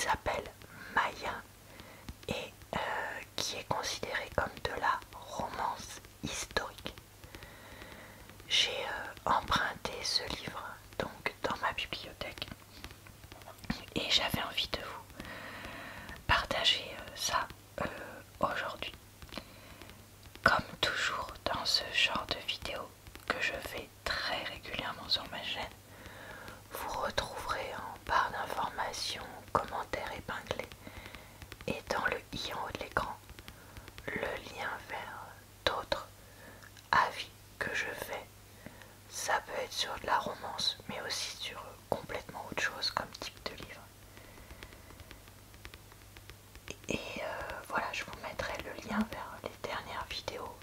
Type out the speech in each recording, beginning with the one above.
s'appelle Maya et qui est considéré comme de la romance historique. J'ai emprunté ce livre donc dans ma bibliothèque et j'avais envie de vous partager ça aujourd'hui. Comme toujours dans ce genre de vidéo que je fais très régulièrement sur ma chaîne, vous retrouverez en barre d'informations, commentaires épinglés et dans le i en haut de l'écran le lien vers d'autres avis que je fais. Ça peut être sur de la romance mais aussi sur complètement autre chose comme type de livre. Et voilà, je vous mettrai le lien vers les dernières vidéos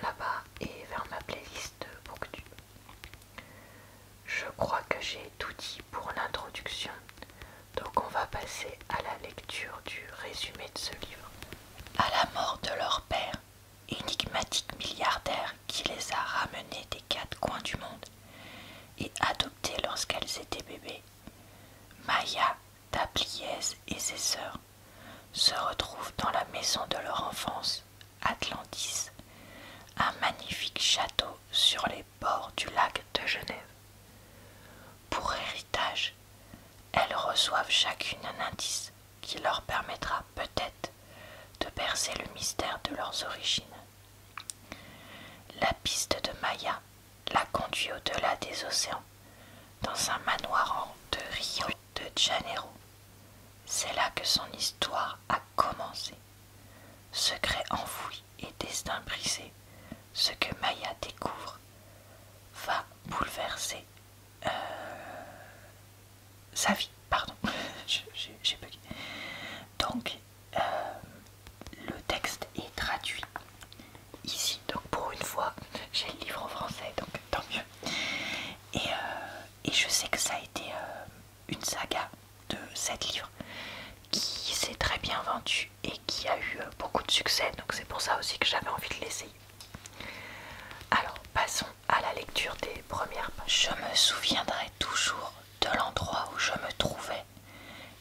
là-bas et vers ma playlist BookTube. Je crois que j'ai tout dit pour l'introduction, donc on va passer à la lecture du résumé de ce livre. À la mort de leur père, énigmatique milliardaire qui les a ramenés des quatre coins du monde et adoptés lorsqu'elles étaient bébés, Maya, Tapliez et ses sœurs se retrouvent dans la maison de leur enfance, Atlantis, un magnifique château sur les bords du lac de Genève. Pour héritage, elles reçoivent chacune un indice qui leur permettra peut-être de percer le mystère de leurs origines. La piste de Maya la conduit au-delà des océans, dans un manoir de Rio de Janeiro. C'est là que son histoire a commencé. Secret enfoui et destin brisé, ce que Maya découvre va bouleverser sa vie. Pardon, j'ai bugué. Donc, le texte est traduit ici. Donc pour une fois, j'ai le livre en français, donc tant mieux. Et je sais que ça a été une saga de 7 livres qui s'est très bien vendu et qui a eu beaucoup de succès, donc c'est pour ça aussi que j'avais envie de l'essayer. Alors passons à la lecture des premières pages. Je me souviendrai toujours de l'endroit où je me trouvais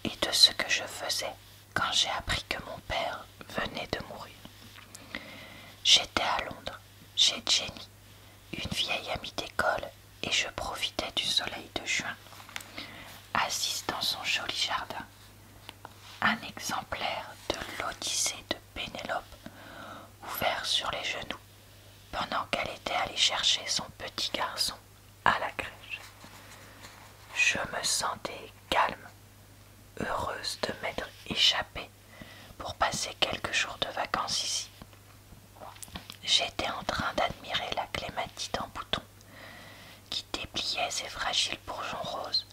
et de ce que je faisais quand j'ai appris que mon père venait de mourir. J'étais à Londres, chez Jenny, une vieille amie d'école, et je profitais du soleil de juin, assise dans son joli jardin. Un exemplaire de l'Odyssée de Pénélope ouvert sur les genoux pendant qu'elle était allée chercher son petit garçon à la crèche. Je me sentais calme, heureuse de m'être échappée pour passer quelques jours de vacances ici. J'étais en train d'admirer la clématite en bouton qui dépliait ses fragiles bourgeons roses,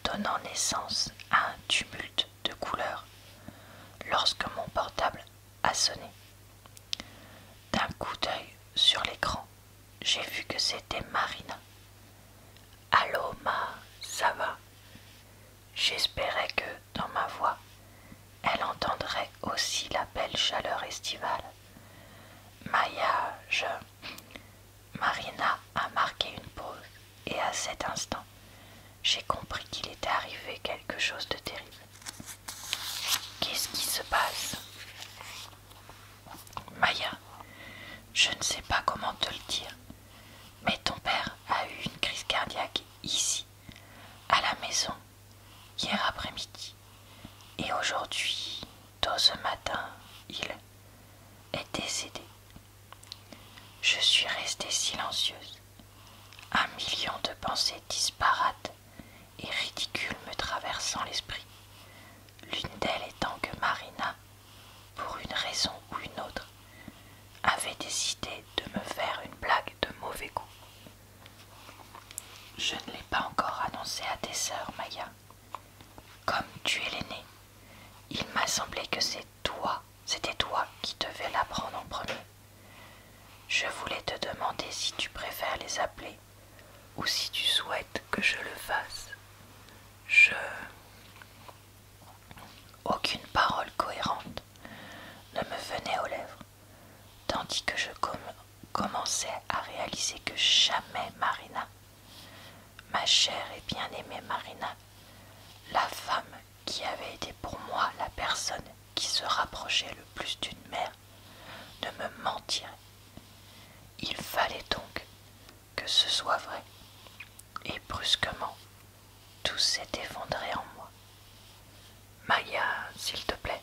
donnant naissance à un tumulte de couleurs lorsque mon portable a sonné. D'un coup d'œil sur l'écran, j'ai vu que c'était Marina. « Allô Ma, ça va ?» J'espérais que, dans ma voix, elle entendrait aussi la belle chaleur estivale. Maya, Marina a marqué une pause, et à cet instant, j'ai compris qu'il était arrivé quelque chose de terrible. Qu'est-ce qui se passe? Maya, je ne sais pas comment te le dire, mais ton père a eu une crise cardiaque ici, à la maison, hier après-midi. Et aujourd'hui, tôt ce matin, il est décédé. Je suis restée silencieuse. Un million de pensées disparates et ridicules me traversant l'esprit. L'une d'elles étant que Marina, pour une raison ou une autre, avait décidé de me faire une blague de mauvais goût. Je ne l'ai pas encore annoncé à tes sœurs, Maya. Comme tu es l'aînée, il m'a semblé que c'était toi qui devais l'apprendre en premier. Je voulais te demander si tu préfères les appeler ou si tu souhaites que je le fasse. Aucune parole cohérente ne me venait aux lèvres, tandis que je commençais à réaliser que jamais Marina, ma chère et bien-aimée Marina, la reprochait le plus d'une mère de me mentir. Il fallait donc que ce soit vrai. Et brusquement, tout s'est effondré en moi. Maya, s'il te plaît,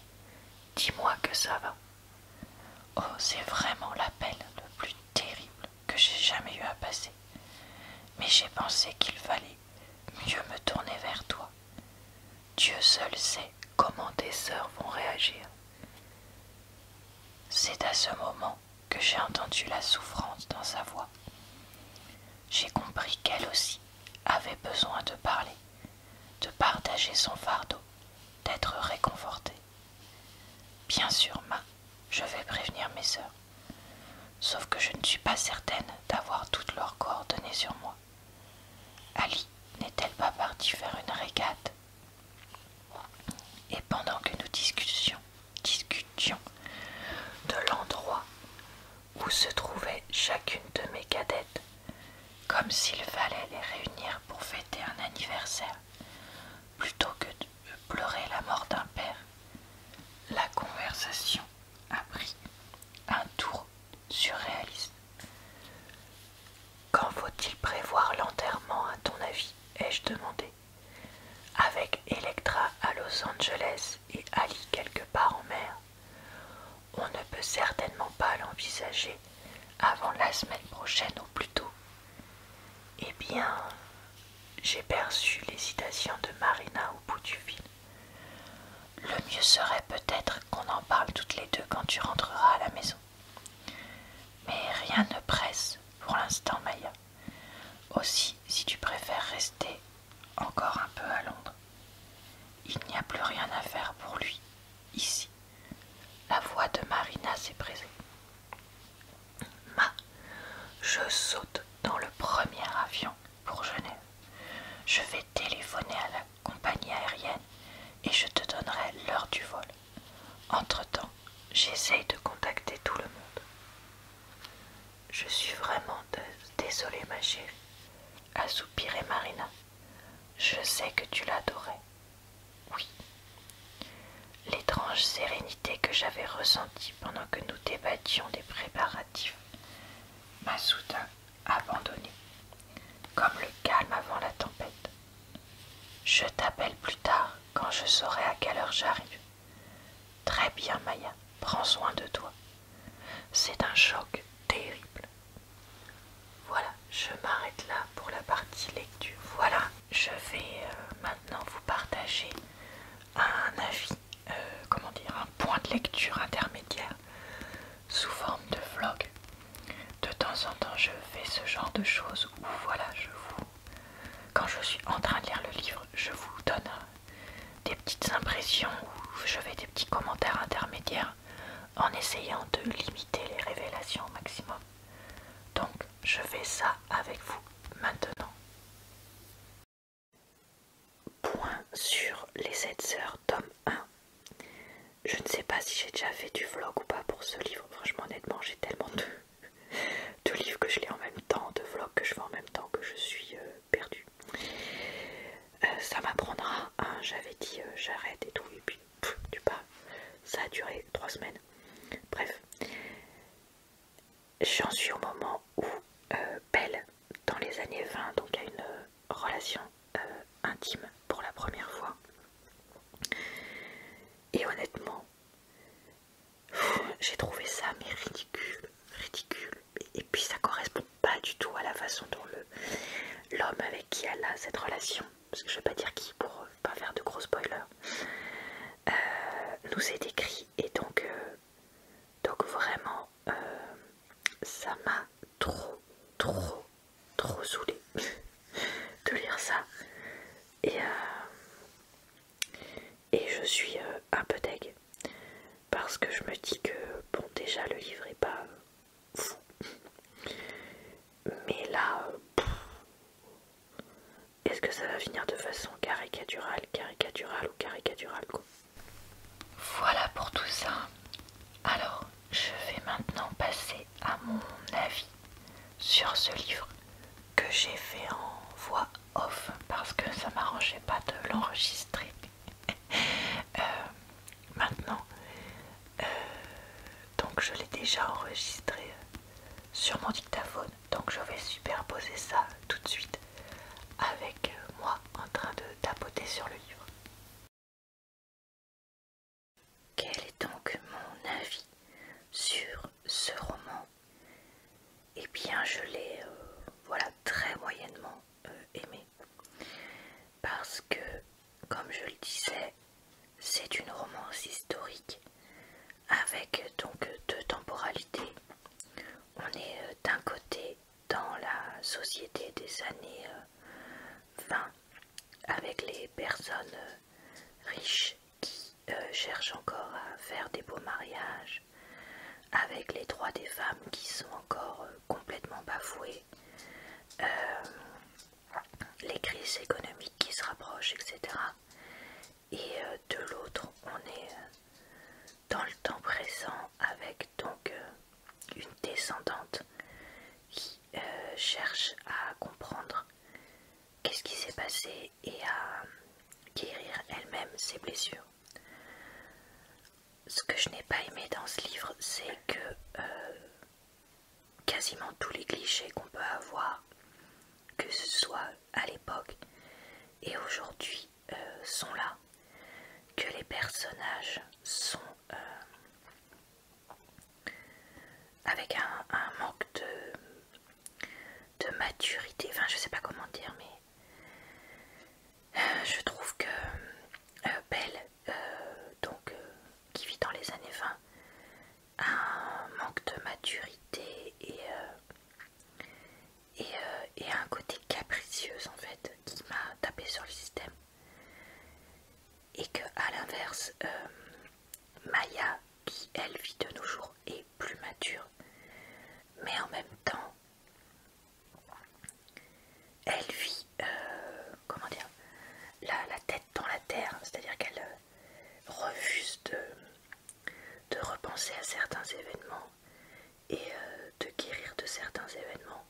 dis-moi que ça va. Oh, c'est vraiment l'appel le plus terrible que j'ai jamais eu à passer. Mais j'ai pensé qu'il fallait mieux me tourner vers toi. Dieu seul sait comment tes sœurs vont réagir. C'est à ce moment que j'ai entendu la souffrance dans sa voix. J'ai compris qu'elle aussi avait besoin de parler, de partager son fardeau, d'être réconfortée. Bien sûr, je vais prévenir mes sœurs, sauf que je ne suis pas certaine d'avoir toutes leurs coordonnées sur moi. Ali n'est-elle pas partie faire une régate? Et pendant que nous discutions de l'endroit où se trouvait chacune de mes cadettes, comme s'il fallait les réunir pour fêter un anniversaire, plutôt que de pleurer la mort d'un père, la conversation a pris un tour surréaliste. Quand faut-il prévoir l'enterrement à ton avis? Ai-je demandé. Avec Electra à Los Angeles et Ali quelque part en mer, on ne peut certainement pas l'envisager avant la semaine prochaine au plus tôt. Eh bien, j'ai perçu l'hésitation de Marina au bout du fil. Le mieux serait peut-être qu'on en parle toutes les deux quand tu rentreras à la maison. Mais rien ne presse pour l'instant, Maya. Aussi, si tu préfères rester encore un peu à Londres, il n'y a plus rien à faire pour lui, ici. La voix de Marina s'est brisée. Je saute dans le premier avion pour Genève. Je vais téléphoner à la compagnie aérienne et je te donnerai l'heure du vol. Entre-temps, j'essaye de contacter tout le monde. Je suis vraiment désolée, ma chérie, a soupiré Marina. Je sais que tu l'adorais. Oui. L'étrange sérénité que j'avais ressentie pendant que nous débattions des préparatifs m'a soudain abandonné, comme le calme avant la tempête. Je t'appelle plus tard quand je saurai à quelle heure j'arrive. Très bien, Maya, prends soin de toi. C'est un choc terrible. Voilà, je m'arrête là pour la partie lecture. Voilà, je vais maintenant vous partager un avis, un point de lecture intermédiaire sous forme de vlog. De temps en temps, je fais ce genre de choses où voilà, quand je suis en train de lire le livre, je vous donne des petites impressions ou je fais des petits commentaires intermédiaires en essayant de limiter les révélations au maximum. Donc, je fais ça avec vous maintenant. Point sur les 7 sœurs, tome 1. Je ne sais pas si j'ai déjà fait du vlog ou pas pour ce livre. Franchement, honnêtement, j'ai tellement de livres que je lis en même temps, de vlogs que je fais en même temps que je suis perdue. Ça m'apprendra, hein, j'avais dit j'arrête et tout, et puis du pas, ça a duré 3 semaines. Bref, j'en suis au moment où Belle, dans les années 20, donc a une relation intime pour la première fois. Et honnêtement, j'ai trouvé ça mais ridicule. Et puis ça correspond pas du tout à la façon dont l'homme avec qui elle a cette relation, parce que je vais pas dire qui pour pas faire de gros spoilers, nous est décrit. Et donc vraiment, ça m'a trop saoulée de lire ça. Et je suis un peu deg parce que je me dis que bon, déjà le livre est pas fou, mais là est-ce que ça va finir de façon caricaturale quoi. Voilà pour tout ça. Alors je vais maintenant passer à mon avis sur ce livre que j'ai fait en voix off parce que ça m'arrangeait pas de l'enregistrer. Maintenant, déjà enregistré sur mon dictaphone, donc je vais superposer ça tout de suite avec moi en train de tapoter sur le livre. Quel est donc mon avis sur ce roman? Eh bien, je l'ai voilà, très moyennement aimé, parce que, comme je le disais, c'est une romance historique avec donc deux temporalités. On est d'un côté dans la société des années 20 avec les personnes riches qui cherchent encore à faire des beaux mariages, avec les droits des femmes qui sont encore complètement bafoués, les crises économiques qui se rapprochent, etc. Et de l'autre, on est dans le temps présent avec donc une descendante qui cherche à comprendre qu'est-ce qui s'est passé et à guérir elle-même ses blessures. Ce que je n'ai pas aimé dans ce livre, c'est que quasiment tous les clichés qu'on peut avoir, que ce soit à l'époque et aujourd'hui, sont là, que les personnages sont avec un manque de maturité, enfin je sais pas comment dire, mais je trouve que Belle, qui vit dans les années 20, a un manque de maturité et un côté capricieuse en fait qui m'a tapé sur le système. Et que à l'inverse, Maya, qui elle vit de nos jours, est plus mature, mais en même temps, elle vit, comment dire, la tête dans la terre, c'est-à-dire qu'elle refuse de repenser à certains événements et de guérir de certains événements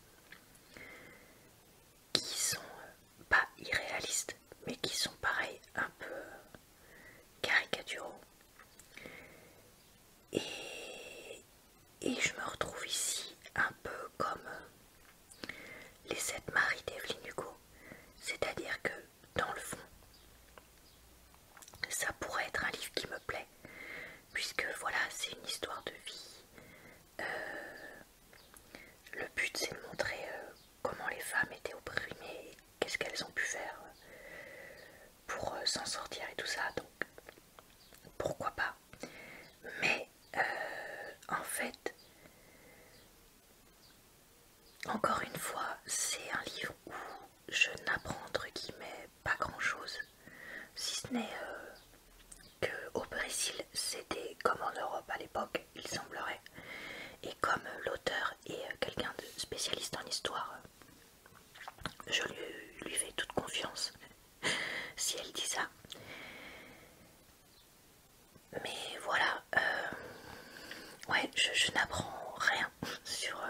qui sont pas irréalistes, mais qui sont pareils, un peu caricaturaux. Et je me retrouve ici un peu comme les 7 maris d'Evelyn Hugo, c'est-à-dire que dans le fond, ça pourrait être un livre qui me plaît, puisque voilà, c'est une histoire de vie. Le but, c'est de montrer comment les femmes étaient opprimées, qu'est-ce qu'elles ont pu faire pour s'en sortir et tout ça, donc pourquoi pas. Mais en fait, encore une fois, c'est un livre où je n'apprends entre guillemets pas grand-chose, si ce n'est qu'au Brésil, c'était comme en Europe à l'époque, il semblerait. Et comme l'auteur est quelqu'un de spécialiste en histoire, je lui fais toute confiance si elle dit ça. Mais voilà, ouais, je n'apprends rien sur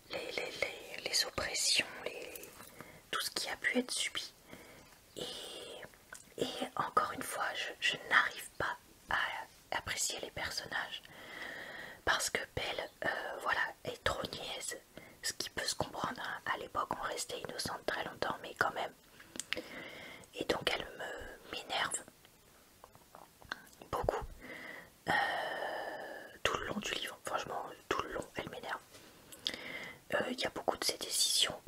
les oppressions, tout ce qui a pu être subi. Et encore une fois, je n'arrive pas à apprécier les personnages parce que Belle, voilà, est trop niaise, ce qui peut se comprendre, hein. À l'époque on restait innocente très longtemps, mais quand même. Et donc elle m'énerve beaucoup tout le long du livre, franchement tout le long elle m'énerve. Il y a beaucoup de ces décisions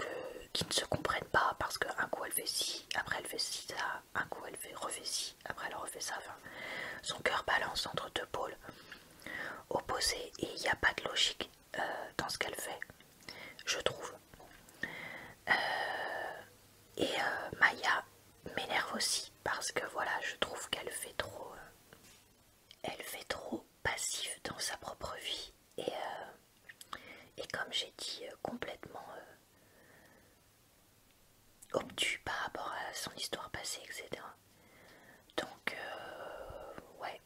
qui ne se comprennent pas parce qu'un coup elle fait ci, après elle fait ci, ça, un coup elle refait ci, après elle refait ça, enfin, son cœur balance entre deux pôles opposés et il n'y a pas de logique dans ce qu'elle fait, je trouve. Et Maya m'énerve aussi parce que voilà, je trouve qu'elle fait trop elle fait trop passif dans sa propre vie et comme j'ai dit, complètement obtus par rapport à son histoire passée, etc. Donc ouais,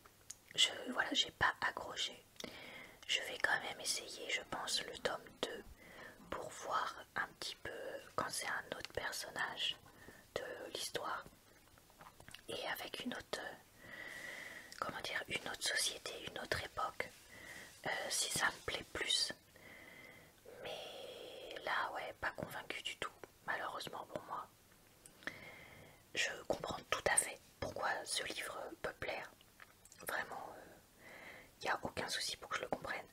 voilà, j'ai pas accroché. Je vais quand même essayer, je pense, le tome 2 pour voir un petit peu quand c'est un autre personnage de l'histoire et avec une autre, comment dire, une autre société, une autre époque, si ça me plaît plus. Mais là, ouais, pas convaincue du tout, malheureusement pour moi. Je comprends tout à fait pourquoi ce livre peut plaire. Vraiment, il n'y a aucun souci pour que je le comprenne.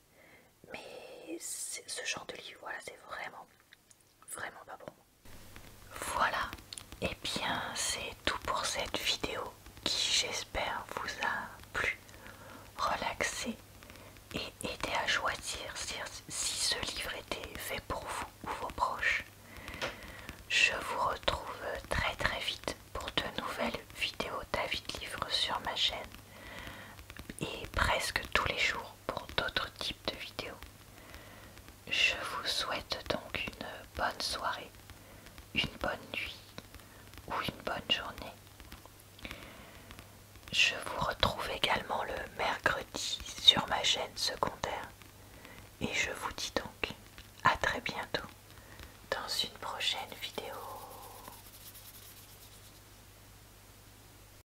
Mais ce genre de livre, voilà, c'est vraiment pas pour moi. Voilà, et bien c'est tout pour cette vidéo qui j'espère vous a plu, relaxé et aidé à choisir si ce livre était fait pour vous ou vos proches. Je vous retrouve très vite pour de nouvelles vidéos d'avis de livres sur ma chaîne et presque tous les jours pour d'autres types de vidéos. Je vous souhaite donc une bonne soirée, une bonne nuit ou une bonne journée. Je vous retrouve également le mercredi sur ma chaîne secondaire et je vous dis donc à très bientôt dans une prochaine vidéo.